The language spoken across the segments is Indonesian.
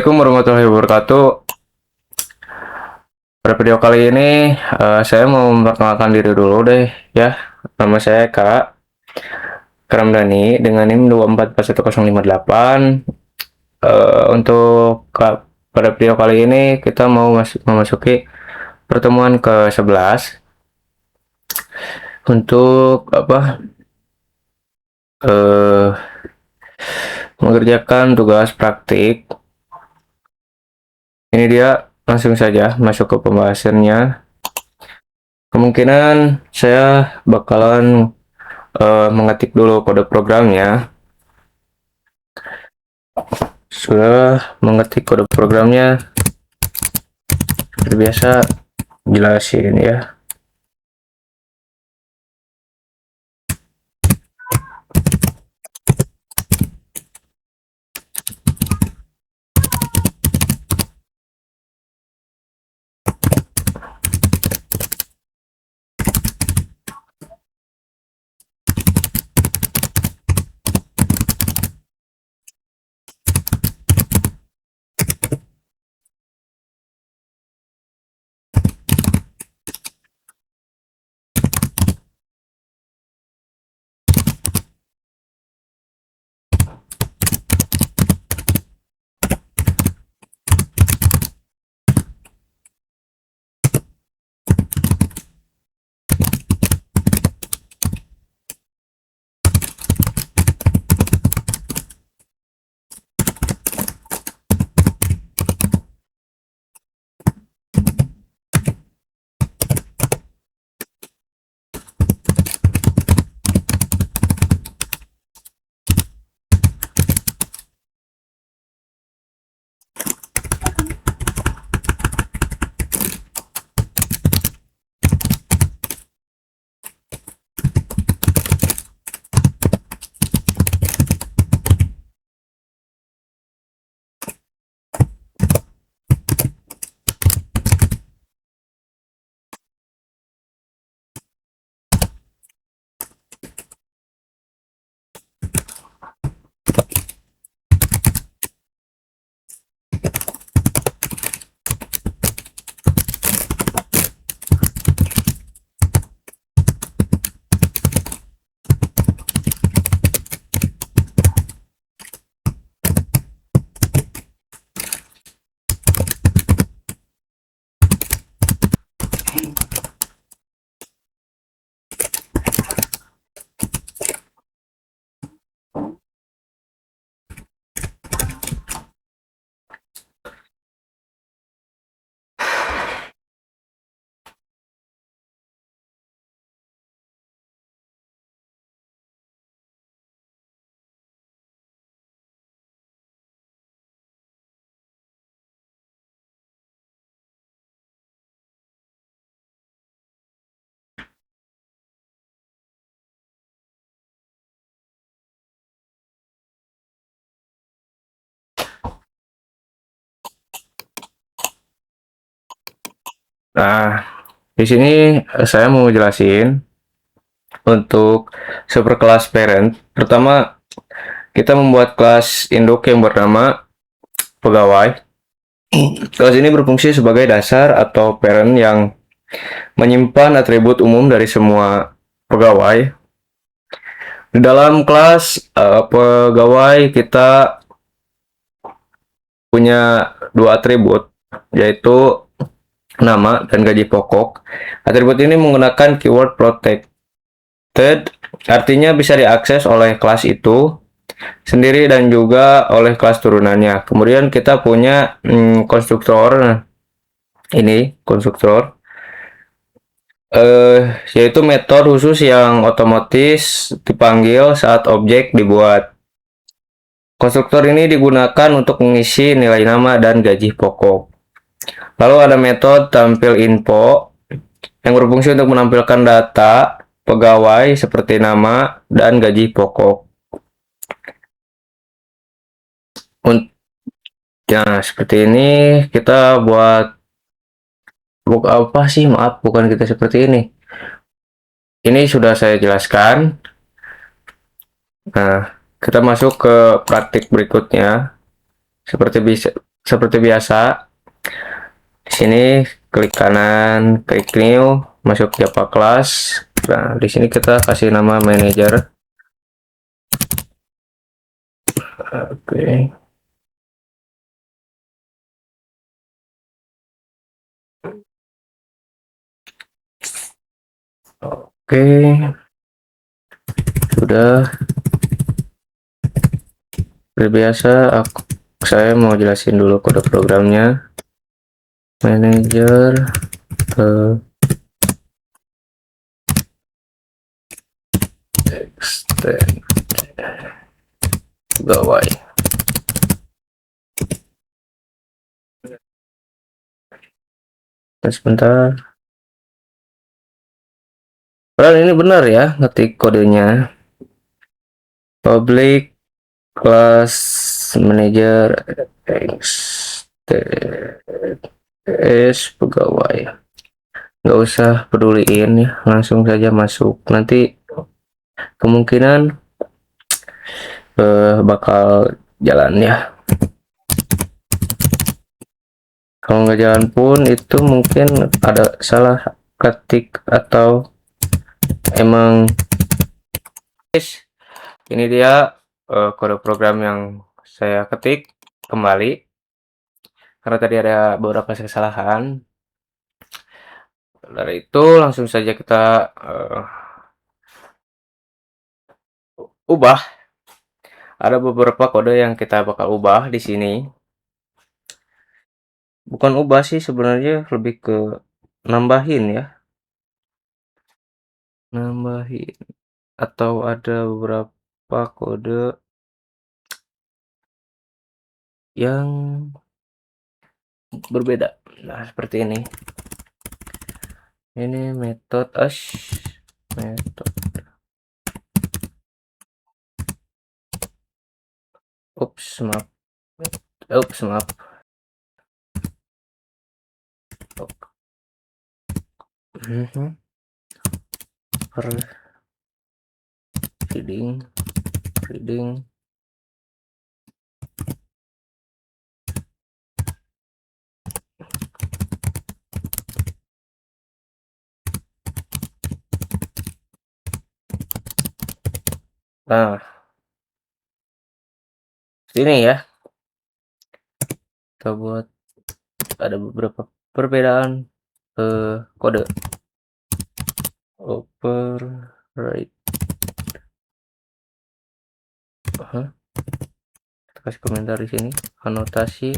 Assalamualaikum warahmatullahi wabarakatuh. Pada video kali ini saya mau memperkenalkan diri dulu deh ya. Nama saya Kak Ramdhani dengan NIM 2441058. Pada video kali ini kita mau memasuki pertemuan ke-11 untuk eh, mengerjakan tugas praktik. Ini dia, langsung saja masuk ke pembahasannya. Kemungkinan saya bakalan mengetik dulu kode programnya. Sudah mengetik kode programnya, seperti biasa jelasin ya. Nah, di sini saya mau jelasin untuk superclass parent. Pertama, kita membuat kelas induk yang bernama pegawai. Kelas ini berfungsi sebagai dasar atau parent yang menyimpan atribut umum dari semua pegawai. Di dalam kelas pegawai kita punya dua atribut, yaitu nama dan gaji pokok. Atribut ini menggunakan keyword protected, artinya bisa diakses oleh kelas itu sendiri dan juga oleh kelas turunannya. Kemudian kita punya konstruktor, ini konstruktor, yaitu metode khusus yang otomatis dipanggil saat objek dibuat. Konstruktor ini digunakan untuk mengisi nilai nama dan gaji pokok. Lalu ada metode tampil info yang berfungsi untuk menampilkan data pegawai seperti nama dan gaji pokok. Nah, seperti ini kita buat apa sih? Maaf, bukan kita seperti ini. Ini sudah saya jelaskan. Nah, kita masuk ke praktik berikutnya. Seperti Seperti biasa, di sini klik kanan, klik new, masuk Java class. Nah, di sini kita kasih nama manager. Oke. Oke, sudah. Seperti biasa, saya mau jelasin dulu kode programnya. Manager extend pegawai. Sebentar. Padahal ini benar ya, ngetik kodenya. Public class manager pegawai. Nggak usah peduliin ya, langsung saja masuk. Nanti kemungkinan bakal jalan ya. Kalau nggak jalan pun itu mungkin ada salah ketik atau emang. Ini dia kode program yang saya ketik kembali karena tadi ada beberapa kesalahan. Dari itu langsung saja kita ubah. Ada beberapa kode yang kita bakal ubah di sini. Bukan ubah sih, sebenarnya lebih ke nambahin ya. Nambahin. Atau ada beberapa kode yang berbeda. Nah, seperti ini. Ini metode metode. Maaf. Maaf. Reading. Nah, ini ya. Kita buat ada beberapa perbedaan kode. Override. Kita kasih komentar di sini. Anotasi.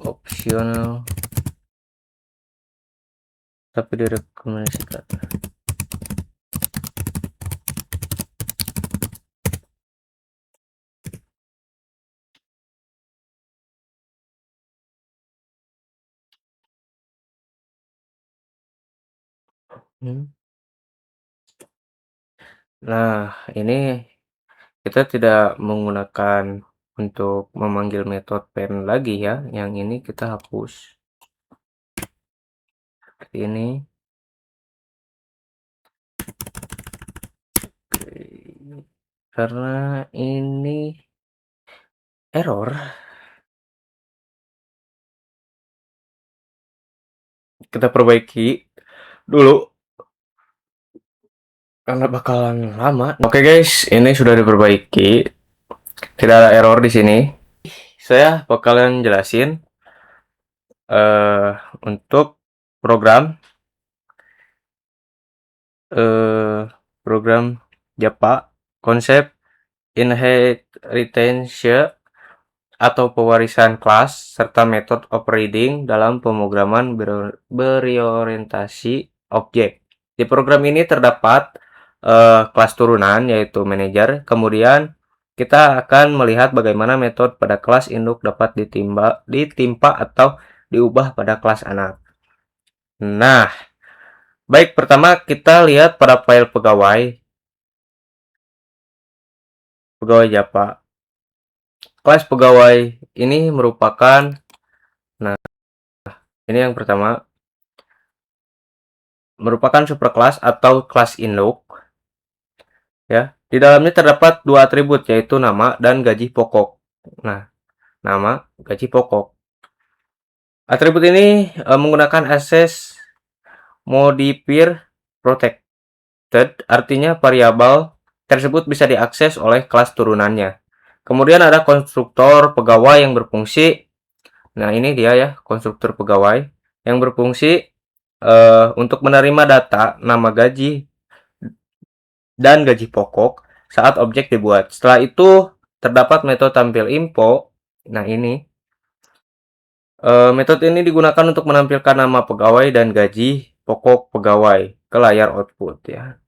Opsional. Tapi direkomendasikan. Nah, ini kita tidak menggunakan untuk memanggil metode pen lagi ya. Yang ini kita hapus. Seperti ini. Karena ini error. Kita perbaiki dulu. Karena bakalan lama. Oke guys, ini sudah diperbaiki. Tidak ada error di sini. Saya bakalan jelasin untuk program program Java konsep inheritance atau pewarisan kelas serta metode operating dalam pemrograman berorientasi objek. Di program ini terdapat kelas turunan yaitu manager. Kemudian kita akan melihat bagaimana metode pada kelas induk dapat ditimpa atau diubah pada kelas anak. Nah, baik, pertama kita lihat pada file pegawai Java. Kelas pegawai ini merupakan, nah, ini yang pertama, merupakan superkelas atau kelas induk, ya. Di dalamnya terdapat dua atribut, yaitu nama dan gaji pokok. Nah, nama, gaji pokok. Atribut ini menggunakan akses modifier protected, artinya variabel tersebut bisa diakses oleh kelas turunannya. Kemudian ada konstruktor pegawai yang berfungsi. Nah, ini dia ya, konstruktor pegawai yang berfungsi untuk menerima data nama gaji dan gaji pokok saat objek dibuat. Setelah itu terdapat metode tampil info. Nah, ini metode ini digunakan untuk menampilkan nama pegawai dan gaji pokok pegawai ke layar output ya.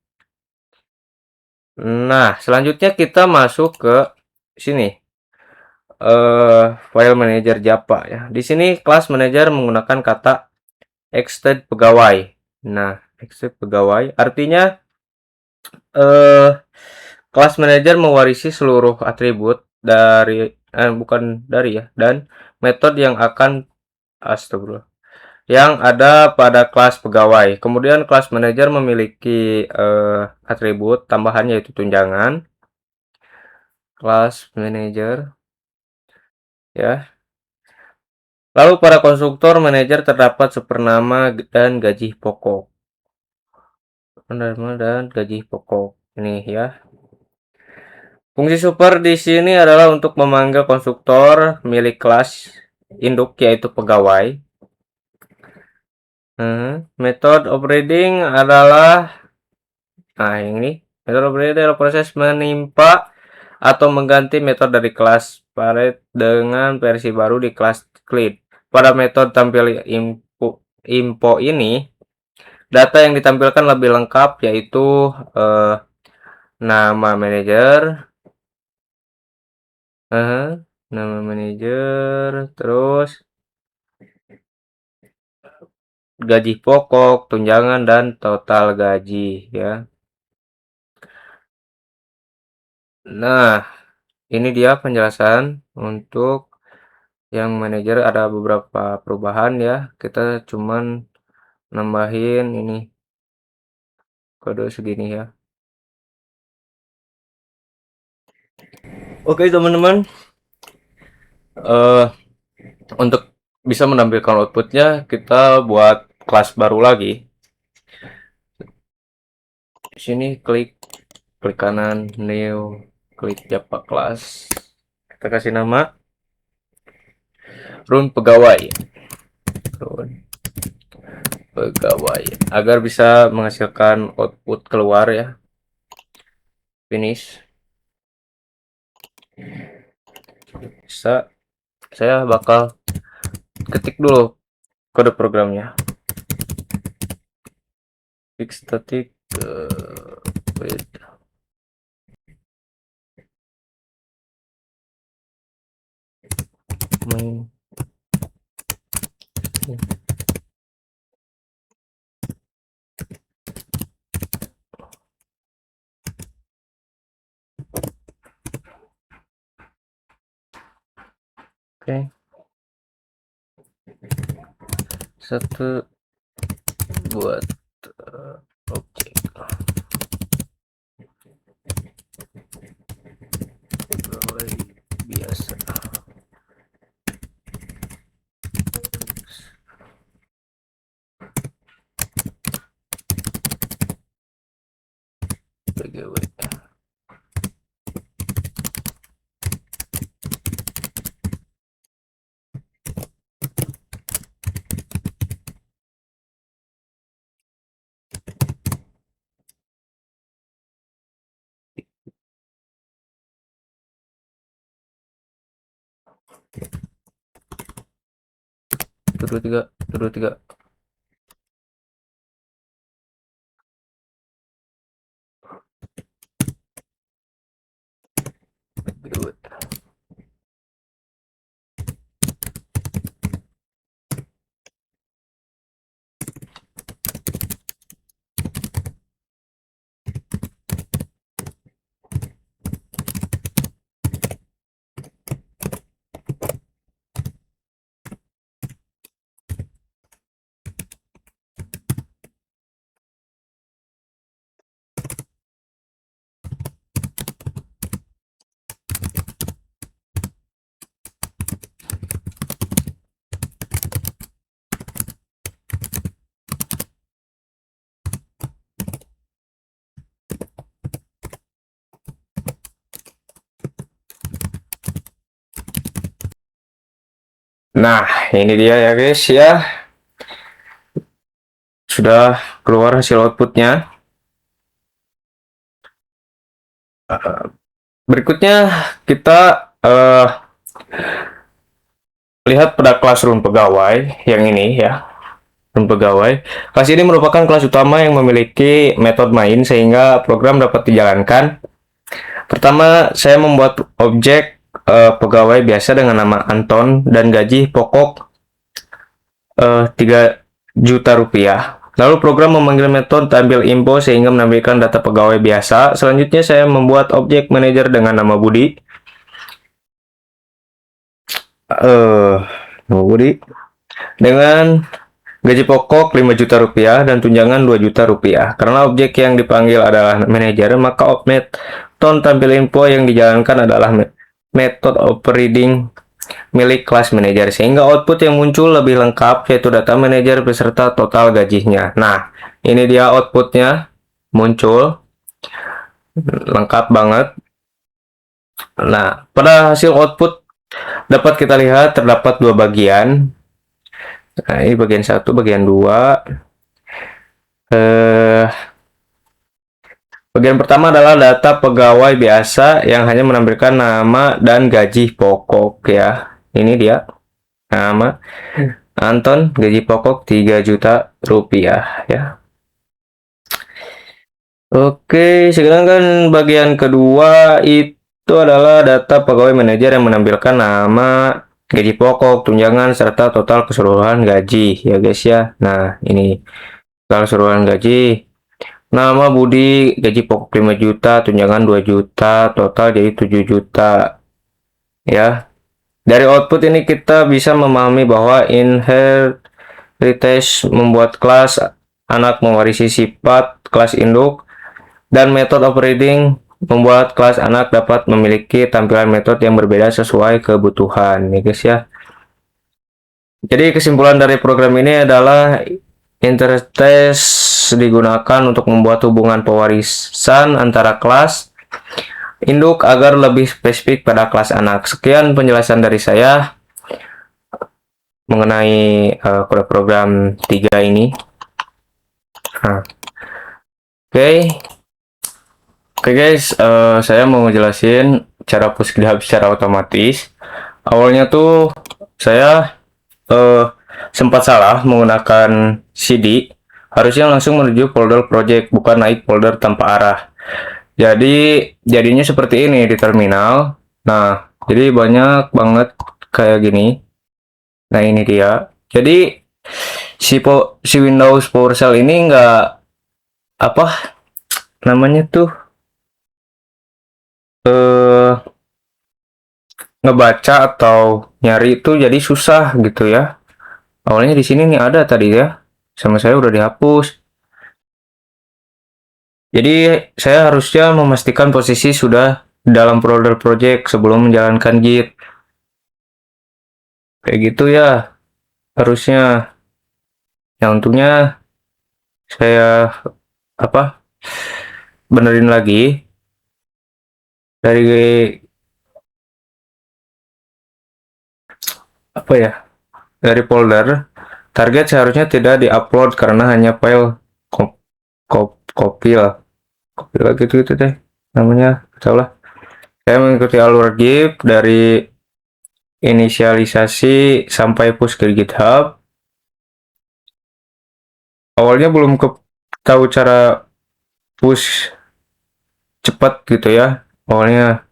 Nah, selanjutnya kita masuk ke sini. File manager Java ya. Di sini kelas manager menggunakan kata extend pegawai. Nah, extend pegawai artinya eh kelas manager mewarisi seluruh atribut dari bukan dari ya, dan metode yang akan astagfirullah yang ada pada kelas pegawai. Kemudian kelas manager memiliki atribut tambahan yaitu tunjangan. Kelas manager ya. Lalu pada konstruktor manager terdapat supernama dan gaji pokok. Supernama dan gaji pokok. Ini ya. Fungsi super di sini adalah untuk memanggil konstruktor milik kelas induk yaitu pegawai. Method operating adalah ini metode operating adalah proses menimpa atau mengganti metode dari kelas parent dengan versi baru di kelas clean. Pada metode tampil info ini, data yang ditampilkan lebih lengkap yaitu nama manajer, terus gaji pokok, tunjangan, dan total gaji ya. Nah, ini dia penjelasan untuk yang manajer. Ada beberapa perubahan ya. Kita cuman nambahin ini kode segini ya. Oke teman-teman, untuk bisa menampilkan outputnya kita buat kelas baru lagi. Di sini klik kanan new, klik Java class. Kita kasih nama run pegawai. Run pegawai agar bisa menghasilkan output keluar ya. Finish. Bisa. Saya bakal ketik dulu kode programnya. Fix static wait. Main. Oke. Satu buat objek pegawai biasa. Pegawai. Turun tiga. Nah, ini dia ya guys ya. Sudah keluar hasil outputnya. Berikutnya kita lihat pada Classroom pegawai yang ini ya. Classroom pegawai. Kelas ini merupakan kelas utama yang memiliki metode main sehingga program dapat dijalankan. Pertama, saya membuat objek pegawai biasa dengan nama Anton dan gaji pokok 3 juta rupiah. Lalu program memanggil metode tampil info sehingga menampilkan data pegawai biasa. Selanjutnya saya membuat objek manajer dengan nama Budi. Nama Budi dengan gaji pokok 5 juta rupiah dan tunjangan 2 juta rupiah. Karena objek yang dipanggil adalah manajer, maka metode tampil info yang dijalankan adalah metode operating milik kelas manajer, sehingga output yang muncul lebih lengkap, yaitu data manajer beserta total gajinya. Nah, ini dia outputnya muncul lengkap banget. Nah, pada hasil output dapat kita lihat terdapat dua bagian. Nah, ini bagian 1, bagian 2. Bagian pertama adalah data pegawai biasa yang hanya menampilkan nama dan gaji pokok ya. Ini dia. Nama Anton, gaji pokok 3 juta rupiah ya. Oke, sedangkan bagian kedua itu adalah data pegawai manajer yang menampilkan nama, gaji pokok, tunjangan, serta total keseluruhan gaji ya guys ya. Nah, ini total keseluruhan gaji. Nama Budi, gaji pokok 5 juta, tunjangan 2 juta, total jadi 7 juta. Ya. Dari output ini kita bisa memahami bahwa inheritance membuat kelas anak mewarisi sifat kelas induk, dan metode operating membuat kelas anak dapat memiliki tampilan metode yang berbeda sesuai kebutuhan, ya guys ya. Jadi kesimpulan dari program ini adalah inheritance digunakan untuk membuat hubungan pewarisan antara kelas induk agar lebih spesifik pada kelas anak. Sekian penjelasan dari saya mengenai kode program 3 ini. Nah, Oke guys, saya mau ngejelasin cara push GitHub secara otomatis. Awalnya tuh saya sempat salah menggunakan CD. Harusnya langsung menuju folder project, bukan naik folder tanpa arah. Jadi jadinya seperti ini di terminal. Nah, jadi banyak banget kayak gini. Nah, ini dia. Jadi si Windows PowerShell ini nggak apa namanya tuh ngebaca atau nyari itu jadi susah gitu ya. Awalnya di sini nih ada tadi ya. Sama saya udah dihapus. Jadi saya harusnya memastikan posisi sudah dalam folder project sebelum menjalankan Git. Kayak gitu ya. Harusnya. Yang untungnya saya benerin lagi dari dari folder. Target seharusnya tidak diupload karena hanya file copy lagi gitu deh namanya, salah. Saya mengikuti alur Git dari inisialisasi sampai push ke GitHub. Awalnya belum tahu cara push cepat gitu ya. Awalnya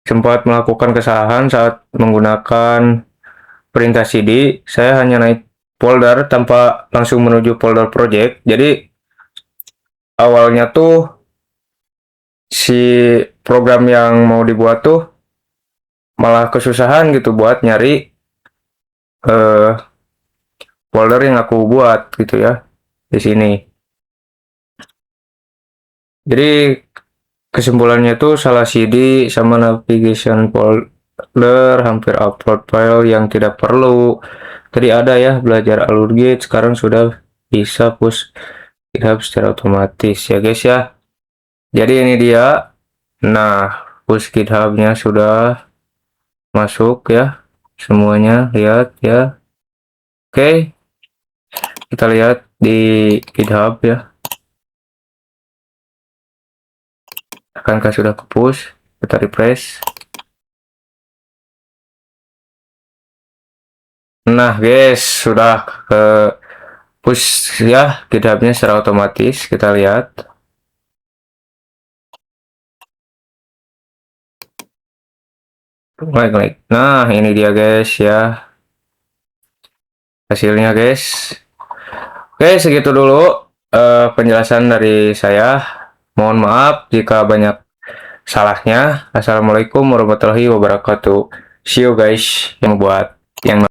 sempat melakukan kesalahan saat menggunakan perintah CD. Saya hanya naik folder tanpa langsung menuju folder project. Jadi awalnya tuh si program yang mau dibuat tuh malah kesusahan gitu buat nyari folder yang aku buat gitu ya di sini. Jadi kesimpulannya tuh salah CD sama navigation folder, hampir upload file yang tidak perlu. Tadi ada ya belajar alur Git, sekarang sudah bisa push GitHub secara otomatis ya guys ya. Jadi ini dia. Nah, push GitHub-nya sudah masuk ya. semuanya, lihat ya. Oke, kita lihat di GitHub ya. Akankah sudah ke push? Kita refresh. Nah guys, sudah ke push ya GitHub-nya secara otomatis. Kita lihat. Nah, ini dia guys ya hasilnya guys. Oke, segitu dulu penjelasan dari saya. Mohon maaf jika banyak salahnya. Assalamualaikum warahmatullahi wabarakatuh. See you guys yang buat yang